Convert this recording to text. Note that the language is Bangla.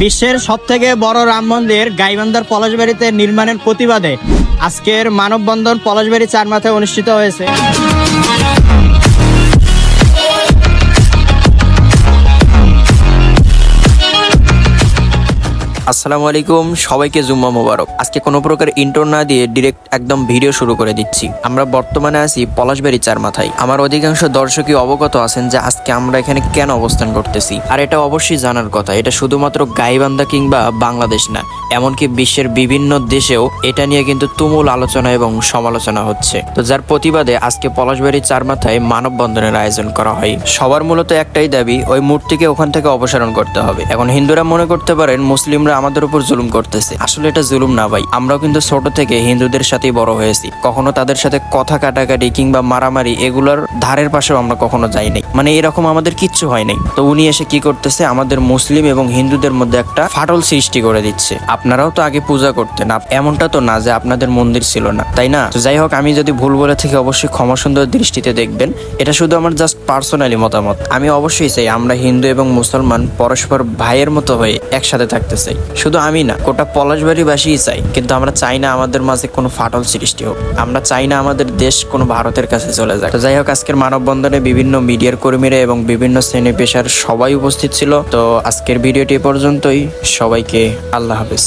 বিশ্বের সবথেকে বড় রাম মন্দির গাইবান্ধার পলাশবাড়িতে নির্মাণের প্রতিবাদে আজকের মানববন্ধন পলাশবাড়ি চার মাথায় অনুষ্ঠিত হয়েছে। আসসালামু আলাইকুম, সবাইকে জুম্মা মোবারক। আজকে কোনো প্রকার ইন্ট্রো না দিয়ে ডিরেক্ট একদম ভিডিও শুরু করে দিচ্ছি। আমরা বর্তমানে আছি পলাশবাড়ি চার মাথায়। আমার অধিকাংশ দর্শকই অবগত আছেন যে আজকে আমরা এখানে কেন অবস্থান করতেছি, আর এটা অবশ্যই জানার কথা। এটা শুধুমাত্র গাইবান্ধা কিংবা বাংলাদেশ না, এমনকি বিশ্বের বিভিন্ন দেশেও এটা নিয়ে কিন্তু তুমুল আলোচনা এবং সমালোচনা হচ্ছে। তো যার প্রতিবাদে আজকে পলাশবাড়ি চার মাথায় মানববন্ধনের আয়োজন করা হয়। সবার মূলত একটাই দাবি, ওই মূর্তিকে ওখান থেকে অপসারণ করতে হবে। এখন হিন্দুরা মনে করতে পারেন মুসলিমরা আমাদের উপর জুলুম করতেছে। আসলে এটা জুলুম না ভাই, আমরাও কিন্তু ছোট থেকে হিন্দুদের সাথেই বড় হয়েছি। কখনো তাদের সাথে কথা কাটাকাটি কিংবা মারামারি এগুলোর ধারের পাশেও আমরা কখনো যাই নাই, মানে এরকম আমাদের কিচ্ছু হয় নাই। তো উনি এসে কি করতেছে, আমাদের মুসলিম এবং হিন্দুদের মধ্যে একটা ফাটল সৃষ্টি করে দিচ্ছে। আপনারাও তো আগে পূজা করতেন, এমনটা তো না যে আপনাদের মন্দির ছিল না, তাই না? তো যাই হোক, আমি যদি ভুল বলে থেকে অবশ্যই ক্ষমা সুন্দর দৃষ্টিতে দেখবেন। এটা শুধু আমার জাস্ট পার্সোনালি মতামত। আমি অবশ্যই চাই আমরা হিন্দু এবং মুসলমান পরস্পর ভাইয়ের মতো হয়ে একসাথে থাকতে চাই। শুধু আমি না, গোটা পলাশবাড়িবাসীই চাই। কিন্তু আমরা চাই না আমাদের মাঝে কোনো ফাটল সৃষ্টি হোক। আমরা চাই না আমাদের দেশ কোনো ভারতের কাছে চলে যায়। তো যাই হোক, আজকের মানববন্ধনে বিভিন্ন মিডিয়ার কর্মীরা এবং বিভিন্ন শ্রেণী পেশার সবাই উপস্থিত ছিল। তো আজকের ভিডিওটি পর্যন্তই। সবাইকে আল্লাহ হাফেজ।